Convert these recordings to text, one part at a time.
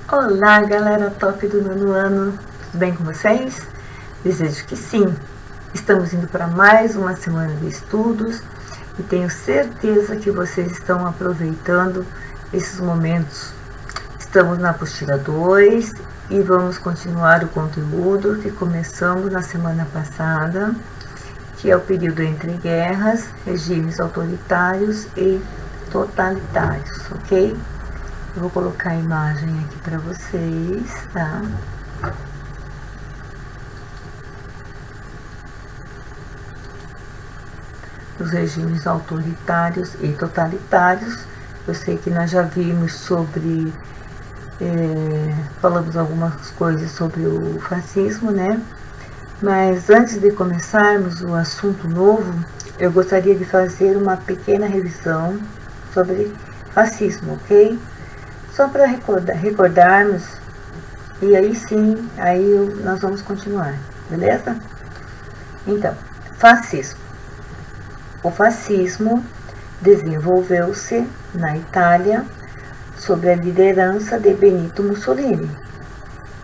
Olá, galera top do nono ano, tudo bem com vocês? Desejo que sim. Estamos indo para mais uma semana de estudos e tenho certeza que vocês estão aproveitando esses momentos. Estamos na apostila 2 e vamos continuar o conteúdo que começamos na semana passada, que é o período entre guerras, regimes autoritários e totalitários, ok? Eu vou colocar a imagem aqui para vocês, tá? Os regimes autoritários e totalitários. Eu sei que nós já vimos sobre, falamos algumas coisas sobre o fascismo, né? Mas antes de começarmos o assunto novo, eu gostaria de fazer uma pequena revisão sobre fascismo, ok? Só para recordarmos, e aí sim, nós vamos continuar, beleza? Então, fascismo. O fascismo desenvolveu-se na Itália sob a liderança de Benito Mussolini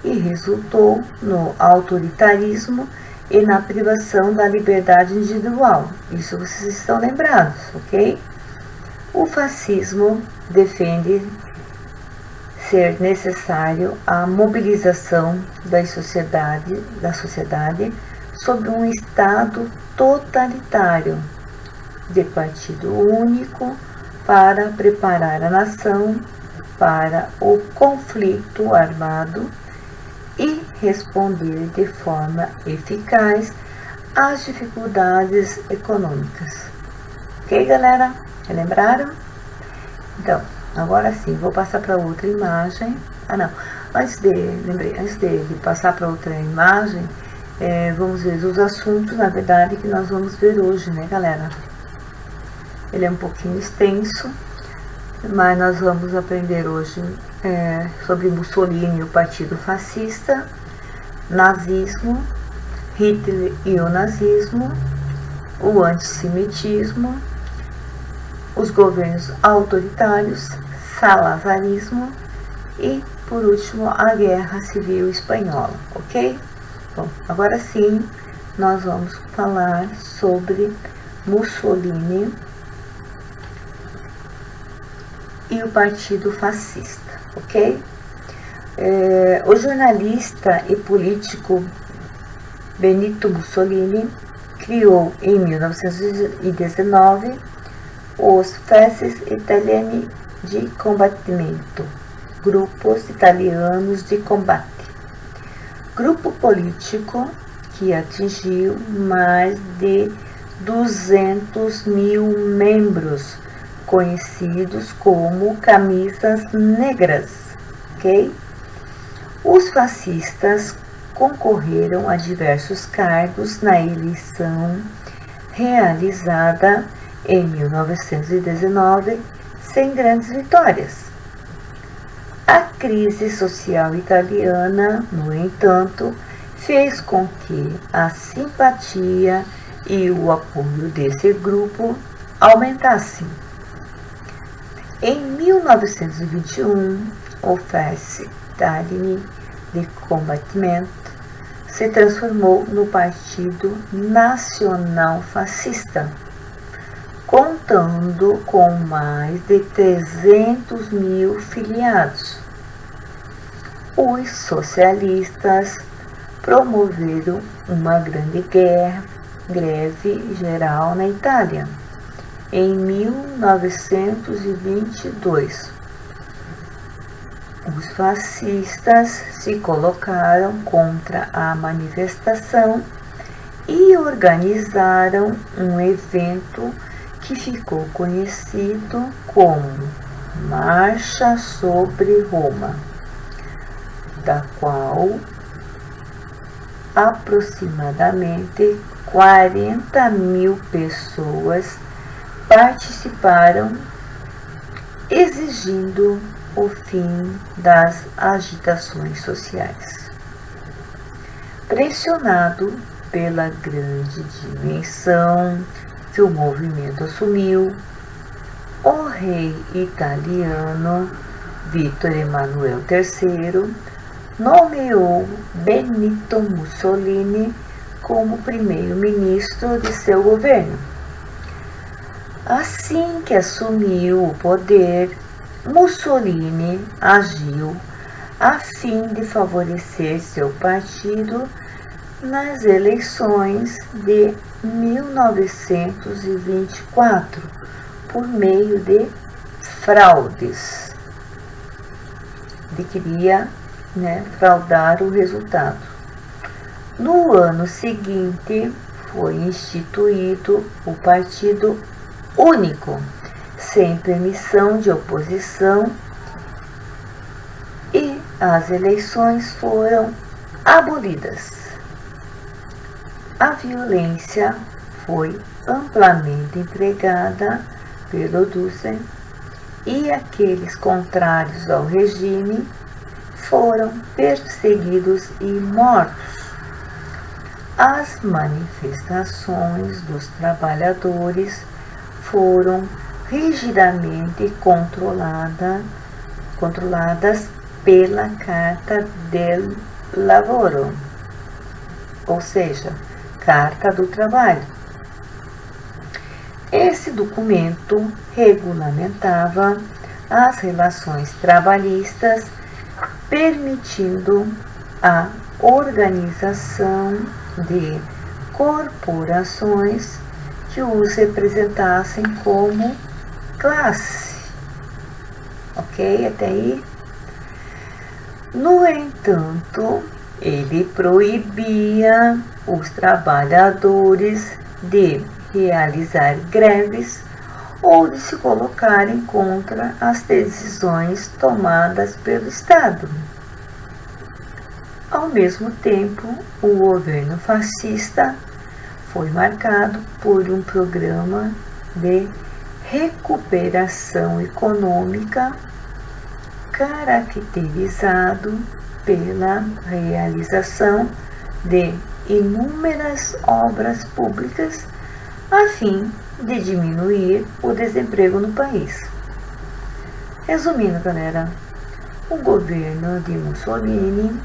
e resultou no autoritarismo e na privação da liberdade individual. Isso vocês estão lembrados, ok? O fascismo defende ser necessário a mobilização da sociedade sobre um Estado totalitário de partido único para preparar a nação para o conflito armado e responder de forma eficaz às dificuldades econômicas. Ok, galera? Relembraram? Então, agora sim, vou passar para outra imagem. Antes de passar para outra imagem, vamos ver os assuntos, na verdade, que nós vamos ver hoje, né, galera? Ele é um pouquinho extenso, mas nós vamos aprender hoje sobre Mussolini e o Partido Fascista, nazismo, Hitler e o nazismo, o antissemitismo, os governos autoritários, salazarismo e, por último, a Guerra Civil Espanhola, ok? Bom, agora sim, nós vamos falar sobre Mussolini e o Partido Fascista, ok? O jornalista e político Benito Mussolini criou em 1919 os Forces Italiani de Combattimento, grupos italianos de combate, grupo político que atingiu mais de 200 mil membros, conhecidos como camisas negras, ok? Os fascistas concorreram a diversos cargos na eleição realizada em 1919, sem grandes vitórias. A crise social italiana, no entanto, fez com que a simpatia e o apoio desse grupo aumentassem. Em 1921, o Forces Italiani de Combattimento se transformou no Partido Nacional Fascista, contando com mais de 300 mil filiados. Os socialistas promoveram uma grande greve geral na Itália em 1922. Os fascistas se colocaram contra a manifestação e organizaram um evento que ficou conhecido como Marcha sobre Roma, da qual aproximadamente 40 mil pessoas participaram, exigindo o fim das agitações sociais. Pressionado pela grande dimensão que o movimento assumiu, o rei italiano Vítor Emanuel III nomeou Benito Mussolini como primeiro-ministro de seu governo. Assim que assumiu o poder, Mussolini agiu a fim de favorecer seu partido nas eleições de 1924 por meio de fraudes. Ele queria, fraudar o resultado. No ano seguinte, foi instituído o Partido Único, sem permissão de oposição, e as eleições foram abolidas. A violência foi amplamente empregada pelo Duce e aqueles contrários ao regime foram perseguidos e mortos. As manifestações dos trabalhadores foram rigidamente controladas pela Carta del Lavoro, ou seja, Carta do Trabalho. Esse documento regulamentava as relações trabalhistas, permitindo a organização de corporações que os representassem como classe. Ok? Até aí? No entanto, ele proibia os trabalhadores de realizar greves ou de se colocarem contra as decisões tomadas pelo Estado. Ao mesmo tempo, o governo fascista foi marcado por um programa de recuperação econômica caracterizado pela realização de inúmeras obras públicas a fim de diminuir o desemprego no país. Resumindo, galera, o governo de Mussolini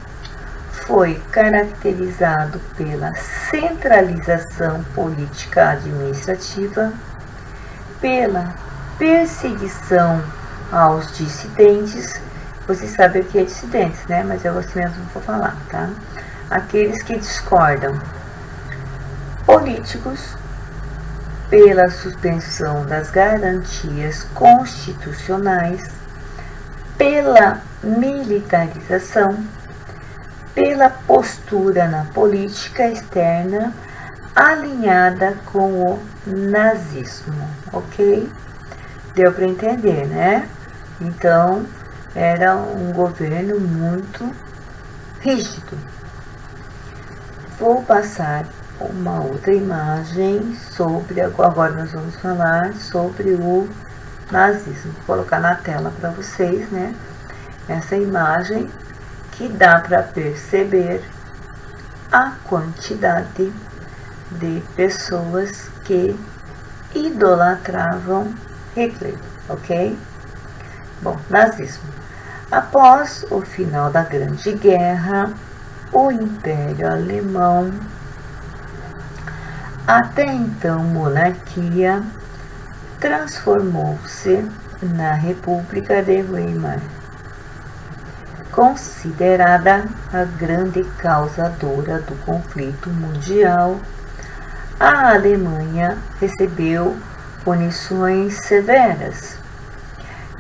foi caracterizado pela centralização política administrativa, pela perseguição aos dissidentes. Vocês sabem o que é dissidentes, né? Mas eu mesmo vou falar, tá? Aqueles que discordam. Políticos, pela suspensão das garantias constitucionais, pela militarização, pela postura na política externa alinhada com o nazismo, ok? Deu para entender, né? Então, era um governo muito rígido. Vou passar uma outra imagem sobre, agora nós vamos falar sobre o nazismo. Vou colocar na tela para vocês, né? Essa imagem que dá para perceber a quantidade de pessoas que idolatravam Hitler, ok? Bom, nazismo. Após o final da Grande Guerra, o Império Alemão, até então monarquia, transformou-se na República de Weimar, considerada a grande causadora do conflito mundial. A Alemanha recebeu punições severas.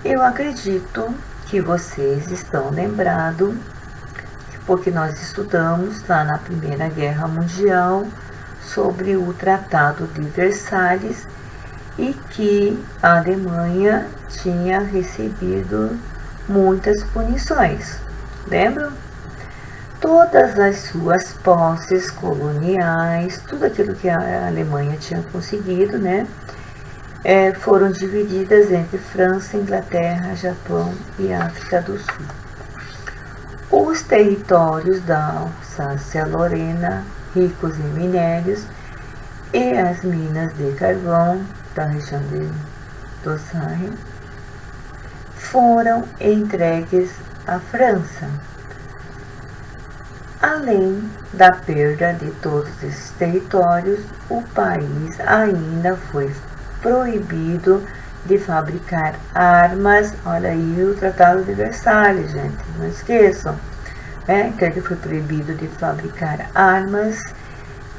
Eu acredito que vocês estão lembrados, porque nós estudamos lá na Primeira Guerra Mundial sobre o Tratado de Versalhes e que a Alemanha tinha recebido muitas punições. Lembram? Todas as suas posses coloniais, tudo aquilo que a Alemanha tinha conseguido, né, foram divididas entre França, Inglaterra, Japão e África do Sul. Os territórios da Alsácia-Lorena, ricos em minérios, e as minas de carvão da região do Sarre, foram entregues à França. Além da perda de todos esses territórios, o país ainda foi proibido de fabricar armas. Olha aí o Tratado de Versalhes, gente, não esqueçam. Então ele foi proibido de fabricar armas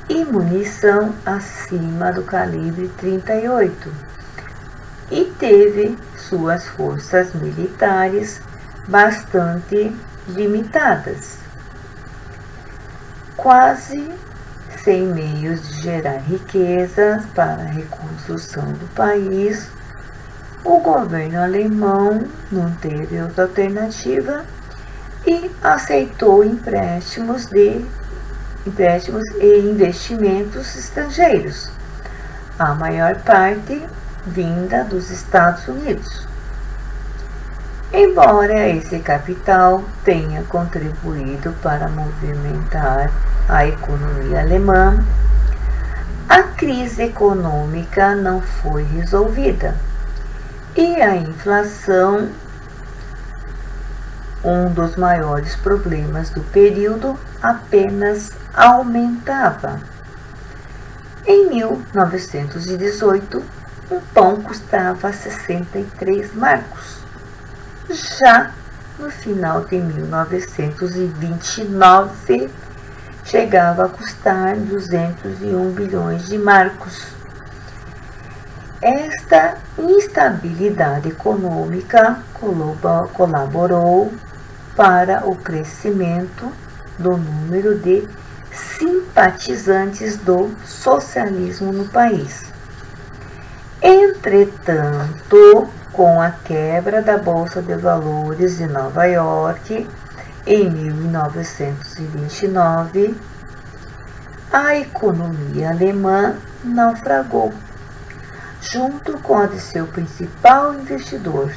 e munição acima do calibre 38 e teve suas forças militares bastante limitadas, quase sem meios de gerar riquezas para a reconstrução do país. O governo alemão não teve outra alternativa e aceitou empréstimos e investimentos estrangeiros, a maior parte vinda dos Estados Unidos. Embora esse capital tenha contribuído para movimentar a economia alemã, a crise econômica não foi resolvida e a inflação, um dos maiores problemas do período, apenas aumentava. Em 1918, um pão custava 63 marcos. Já no final de 1929, chegava a custar 201 bilhões de marcos. Esta instabilidade econômica colaborou para o crescimento do número de simpatizantes do socialismo no país. Entretanto, com a quebra da Bolsa de Valores de Nova York em 1929, a economia alemã naufragou, junto com a de seu principal investidor.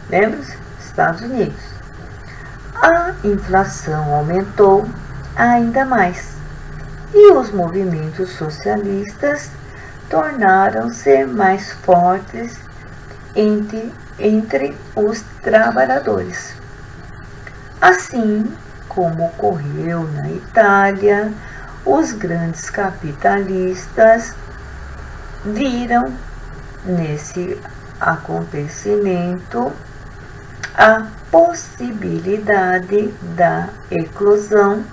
Lembra-se? Estados Unidos. A inflação aumentou ainda mais e os movimentos socialistas tornaram-se mais fortes entre os trabalhadores. Assim como ocorreu na Itália, os grandes capitalistas viram nesse acontecimento a possibilidade da eclosão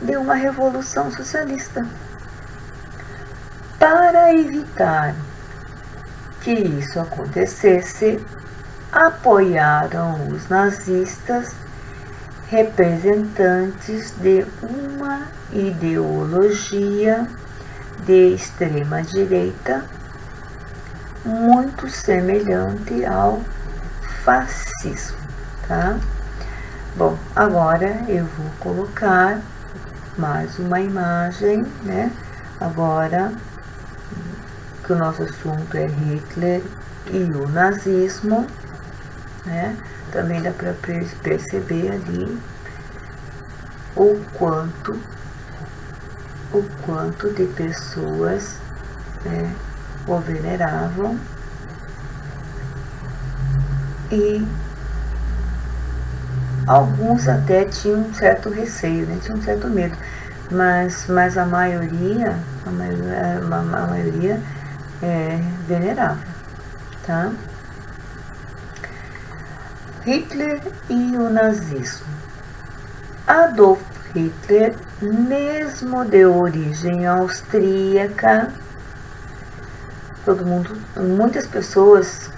de uma revolução socialista. Para evitar que isso acontecesse, apoiaram os nazistas, representantes de uma ideologia de extrema direita muito semelhante ao fascismo, tá? Bom, agora eu vou colocar mais uma imagem, né? Agora que o nosso assunto é Hitler e o nazismo, né? Também dá para perceber ali o quanto de pessoas, né, o veneravam e alguns até tinham um certo receio, né, tinham um certo medo, mas a maioria venerava, tá? Hitler e o nazismo. Adolf Hitler, mesmo de origem austríaca, muitas pessoas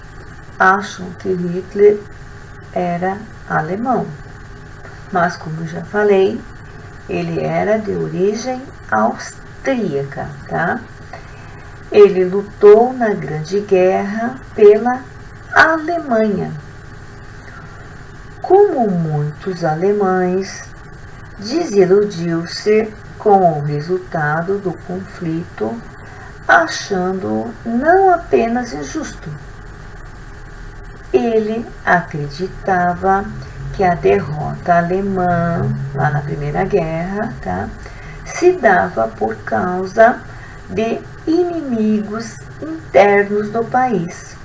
acham que Hitler era alemão, mas como eu já falei, ele era de origem austríaca, tá? Ele lutou na Grande Guerra pela Alemanha. Como muitos alemães, desiludiu-se com o resultado do conflito, achando não apenas injusto. Ele acreditava que a derrota alemã, lá na Primeira Guerra, tá, se dava por causa de inimigos internos do país,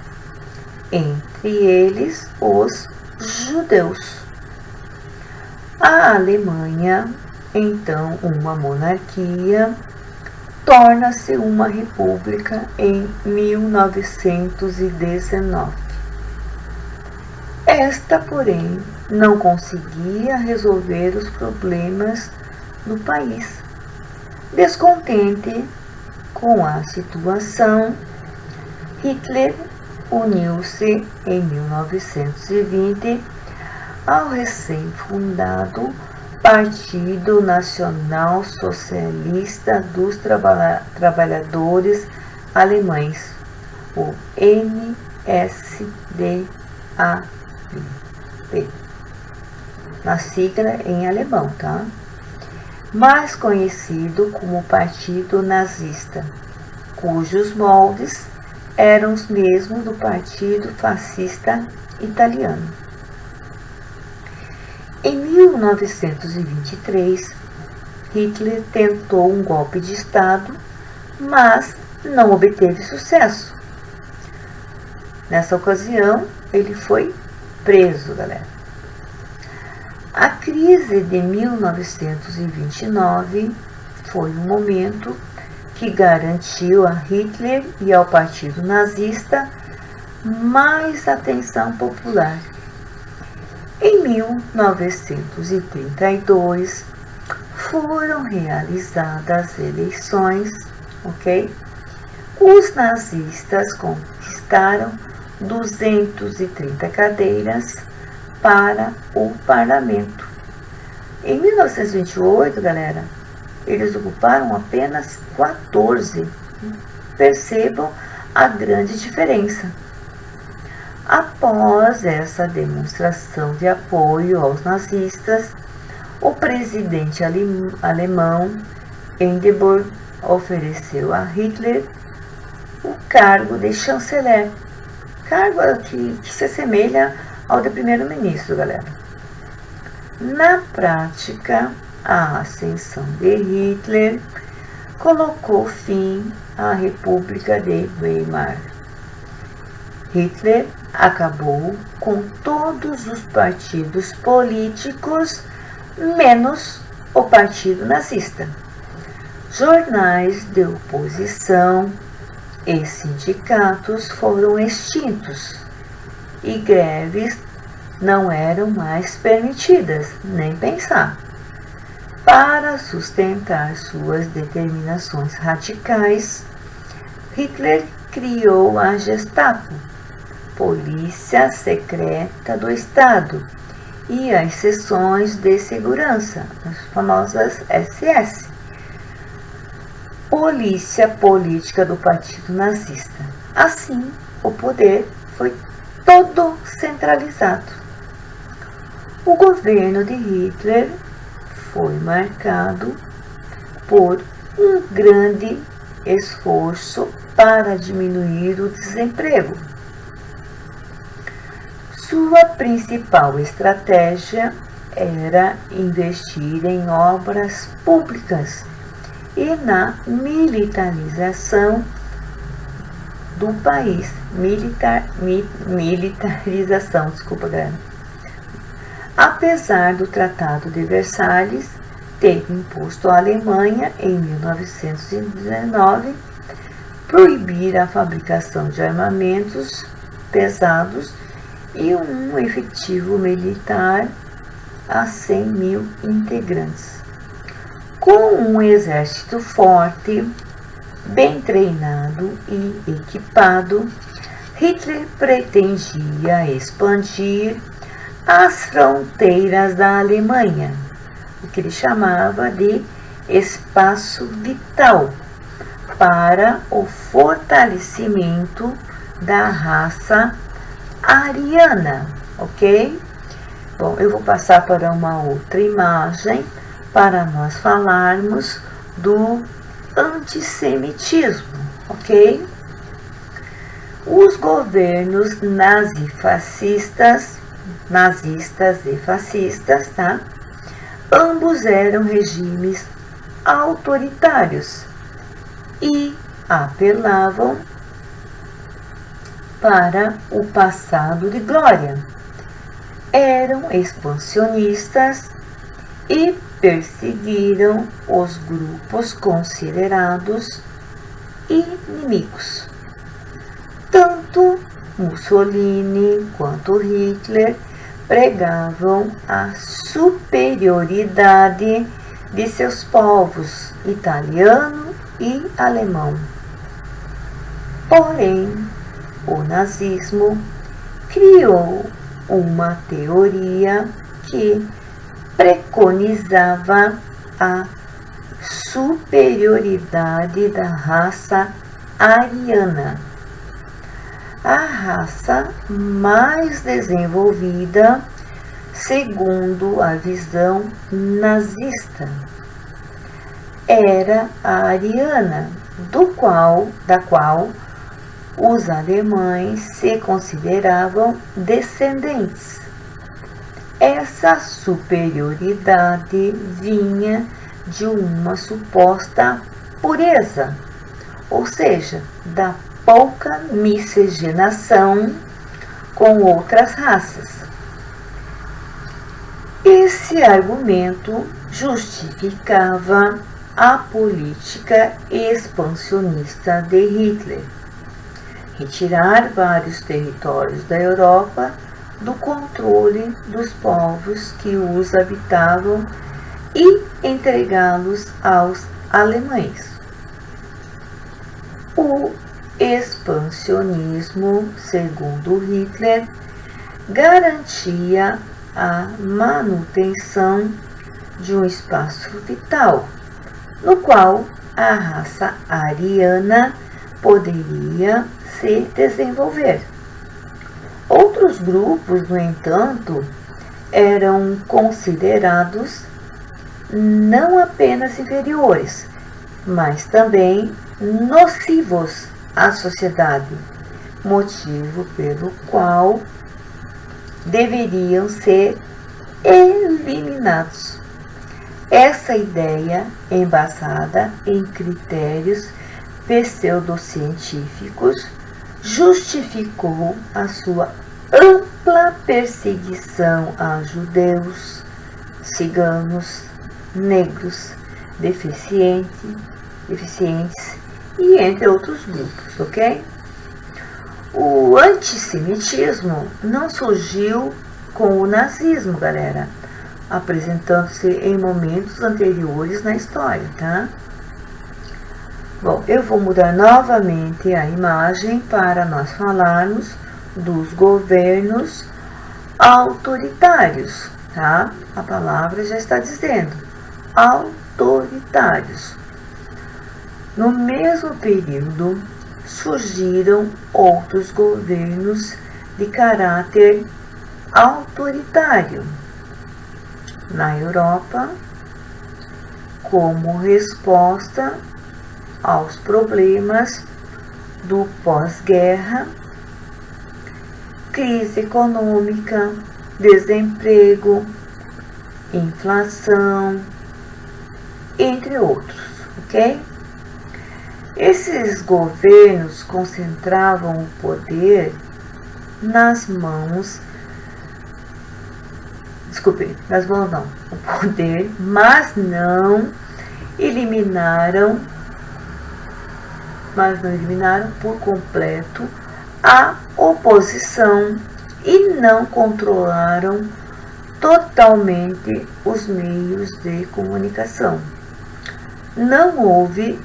entre eles os judeus. A Alemanha, então uma monarquia, torna-se uma república em 1919. Esta, porém, não conseguia resolver os problemas do país. Descontente com a situação, Hitler uniu-se em 1920 ao recém-fundado Partido Nacional Socialista dos Trabalhadores Alemães, o NSDAP, na sigla em alemão, tá? Mais conhecido como Partido Nazista, cujos moldes eram os mesmos do Partido Fascista Italiano. Em 1923, Hitler tentou um golpe de Estado, mas não obteve sucesso. Nessa ocasião, ele foi preso, galera. A crise de 1929 foi um momento que garantiu a Hitler e ao Partido Nazista mais atenção popular. Em 1932, foram realizadas eleições, ok? Os nazistas conquistaram 230 cadeiras para o parlamento. Em 1928, galera, eles ocuparam apenas 14. Percebam a grande diferença. Após essa demonstração de apoio aos nazistas, o presidente alemão Hindenburg ofereceu a Hitler o cargo de chanceler, cargo que se assemelha ao de primeiro-ministro, galera. Na prática, a ascensão de Hitler colocou fim à República de Weimar. Hitler acabou com todos os partidos políticos, menos o Partido Nazista. Jornais de oposição e sindicatos foram extintos e greves não eram mais permitidas, nem pensar. Para sustentar suas determinações radicais, Hitler criou a Gestapo, Polícia Secreta do Estado, e as seções de segurança, as famosas SS, Polícia Política do Partido Nazista. Assim, o poder foi todo centralizado. O governo de Hitler foi marcado por um grande esforço para diminuir o desemprego. Sua principal estratégia era investir em obras públicas e na militarização do país. Militarização, desculpa, galera. Apesar do Tratado de Versalhes ter imposto à Alemanha, em 1919, proibir a fabricação de armamentos pesados e um efetivo militar a 100 mil integrantes. Com um exército forte, bem treinado e equipado, Hitler pretendia expandir as fronteiras da Alemanha, o que ele chamava de espaço vital, para o fortalecimento da raça ariana, ok? Bom, eu vou passar para uma outra imagem para nós falarmos do antissemitismo, ok? Os governos nazistas e fascistas, tá? Ambos eram regimes autoritários e apelavam para o passado de glória. Eram expansionistas e perseguiram os grupos considerados inimigos. Tanto Mussolini quanto Hitler pregavam a superioridade de seus povos italiano e alemão. Porém, o nazismo criou uma teoria que preconizava a superioridade da raça ariana, a raça mais desenvolvida segundo a visão nazista. Era a ariana, da qual os alemães se consideravam descendentes. Essa superioridade vinha de uma suposta pureza, ou seja, da pouca miscigenação com outras raças. Esse argumento justificava a política expansionista de Hitler, retirar vários territórios da Europa do controle dos povos que os habitavam e entregá-los aos alemães. O expansionismo, segundo Hitler, garantia a manutenção de um espaço vital, no qual a raça ariana poderia se desenvolver. Outros grupos, no entanto, eram considerados não apenas inferiores, mas também nocivos à sociedade, motivo pelo qual deveriam ser eliminados. Essa ideia, embasada em critérios pseudocientíficos, justificou a sua ampla perseguição a judeus, ciganos, negros, deficientes e entre outros grupos, ok? O antissemitismo não surgiu com o nazismo, galera, apresentando-se em momentos anteriores na história, tá? Bom, eu vou mudar novamente a imagem para nós falarmos dos governos autoritários, tá? A palavra já está dizendo, autoritários. No mesmo período, surgiram outros governos de caráter autoritário na Europa, como resposta aos problemas do pós-guerra, crise econômica, desemprego, inflação, entre outros, ok? Esses governos concentravam o poder nas mãos não, o poder, mas não eliminaram por completo a oposição e não controlaram totalmente os meios de comunicação. Não houve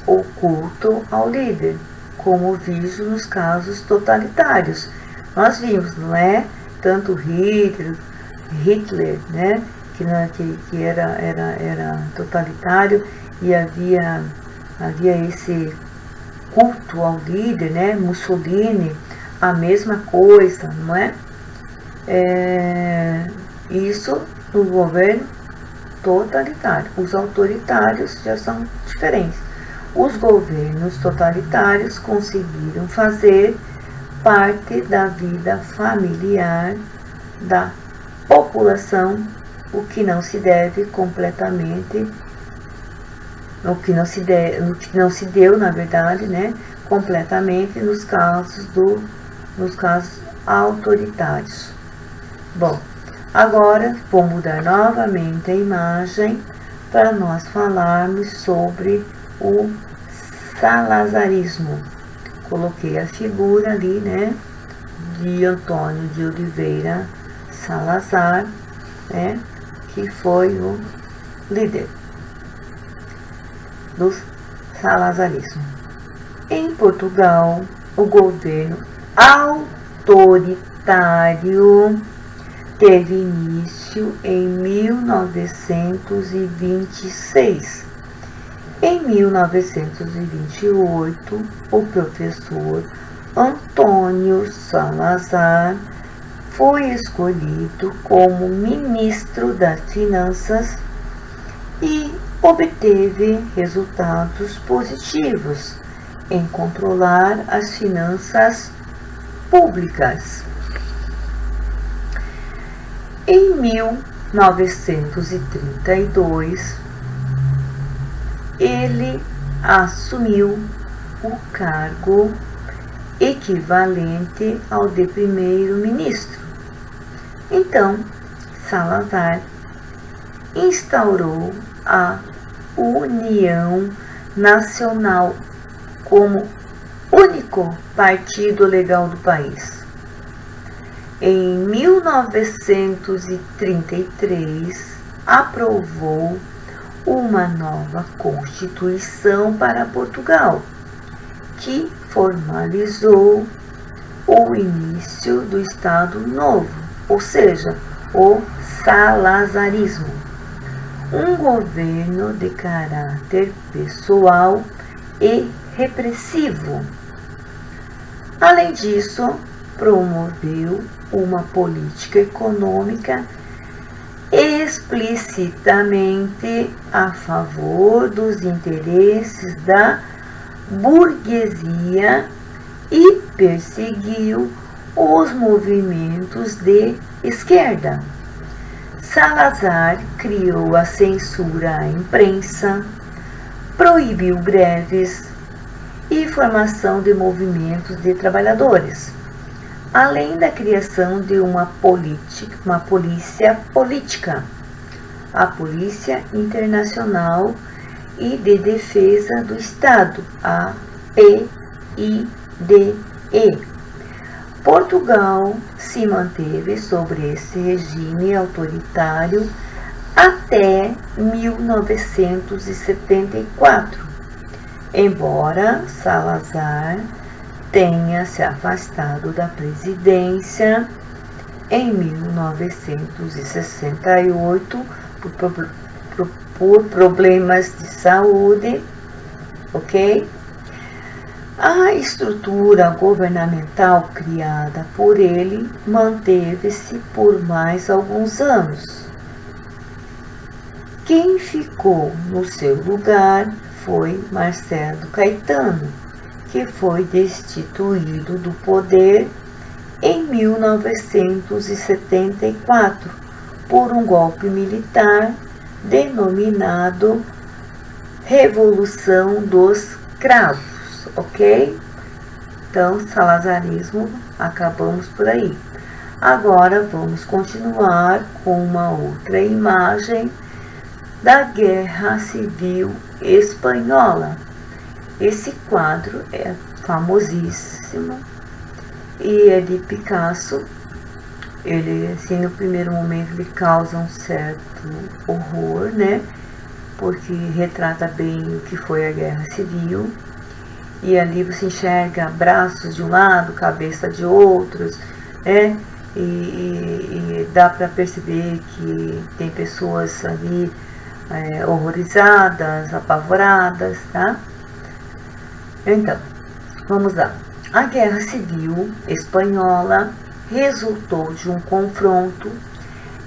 o culto ao líder, como visto nos casos totalitários. Nós vimos, não é? Tanto Hitler, né? Que era totalitário e havia esse culto ao líder, né? Mussolini, a mesma coisa, não é? Isso no governo totalitário. Os autoritários já são diferentes. Os governos totalitários conseguiram fazer parte da vida familiar da população, o que não se deve completamente, o que não se deu, na verdade, né, completamente nos casos do nos casos autoritários. Bom, agora vou mudar novamente a imagem para nós falarmos sobre o salazarismo. Coloquei a figura ali, né, de Antônio de Oliveira Salazar, né, que foi o líder do salazarismo. Em Portugal, o governo autoritário teve início em 1926. Em 1928, o professor Antônio Salazar foi escolhido como ministro das Finanças e obteve resultados positivos em controlar as finanças públicas. Em 1932, ele assumiu o cargo equivalente ao de primeiro-ministro. Então, Salazar instaurou a União Nacional como único partido legal do país. Em 1933, aprovou uma nova Constituição para Portugal, que formalizou o início do Estado Novo, ou seja, o salazarismo, um governo de caráter pessoal e repressivo. Além disso, promoveu uma política econômica explicitamente a favor dos interesses da burguesia e perseguiu os movimentos de esquerda. Salazar criou a censura à imprensa, proibiu greves e formação de movimentos de trabalhadores, além da criação de uma polícia política, a Polícia Internacional e de Defesa do Estado, a PIDE. Portugal se manteve sobre esse regime autoritário até 1974, embora Salazar tenha se afastado da presidência em 1968 por problemas de saúde, ok? A estrutura governamental criada por ele manteve-se por mais alguns anos. Quem ficou no seu lugar foi Marcelo Caetano, que foi destituído do poder em 1974 por um golpe militar denominado Revolução dos Cravos, ok? Então, salazarismo, acabamos por aí. Agora vamos continuar com uma outra imagem da Guerra Civil Espanhola. Esse quadro é famosíssimo e é de Picasso. Ele, assim, no primeiro momento, ele causa um certo horror, né? Porque retrata bem o que foi a Guerra Civil. E ali você enxerga braços de um lado, cabeça de outros, né? E dá para perceber que tem pessoas ali horrorizadas, apavoradas, tá? Então, vamos lá. A Guerra Civil Espanhola resultou de um confronto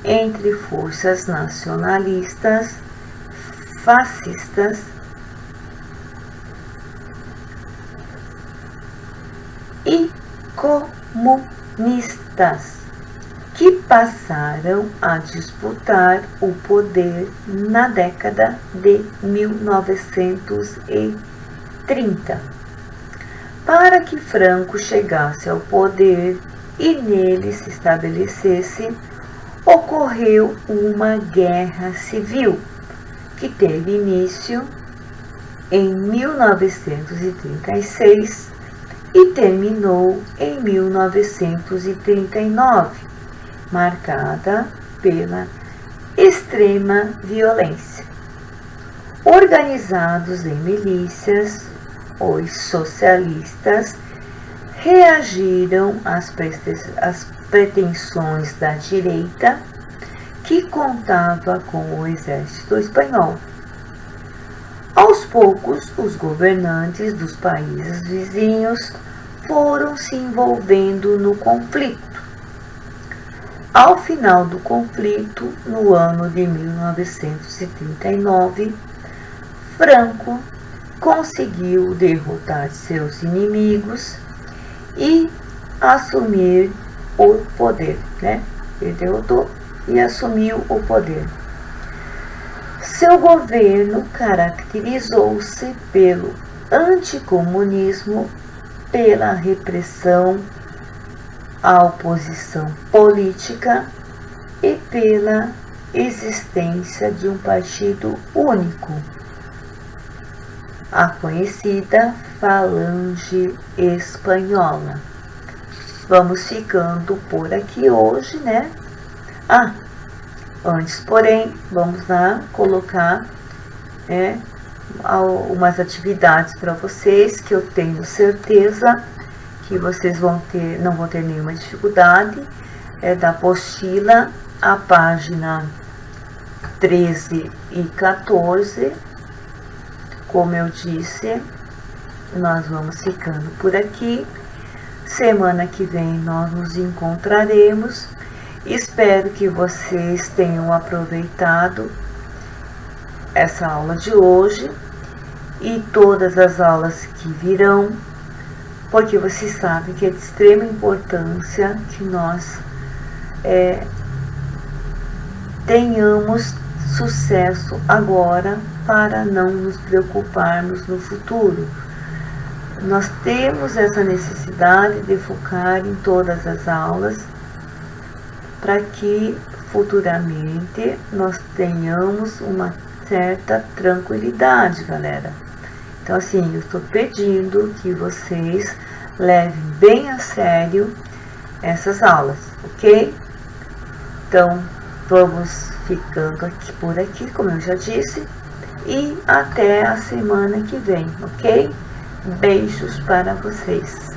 entre forças nacionalistas, fascistas e comunistas, que passaram a disputar o poder na década de 1930. Para que Franco chegasse ao poder e nele se estabelecesse, ocorreu uma guerra civil que teve início em 1936 e terminou em 1939, marcada pela extrema violência. Organizados em milícias, os socialistas reagiram às pretensões da direita, que contava com o exército espanhol. Aos poucos, os governantes dos países vizinhos foram se envolvendo no conflito. Ao final do conflito, no ano de 1939, Franco conseguiu derrotar seus inimigos e assumir o poder, Ele derrotou e assumiu o poder. Seu governo caracterizou-se pelo anticomunismo, pela repressão à oposição política e pela existência de um partido único, a conhecida Falange Espanhola. Vamos ficando por aqui hoje, Antes, porém, vamos lá colocar algumas atividades para vocês que eu tenho certeza que vocês não vão ter nenhuma dificuldade. É da apostila, a página 13 e 14. Como eu disse, nós vamos ficando por aqui. Semana que vem nós nos encontraremos. Espero que vocês tenham aproveitado essa aula de hoje e todas as aulas que virão, porque vocês sabem que é de extrema importância que nós tenhamos sucesso agora para não nos preocuparmos no futuro. Nós temos essa necessidade de focar em todas as aulas para que futuramente nós tenhamos uma certa tranquilidade, galera. Então, assim, eu estou pedindo que vocês levem bem a sério essas aulas, ok? Então, vamos ficando por aqui, como eu já disse, e até a semana que vem, ok? Beijos para vocês.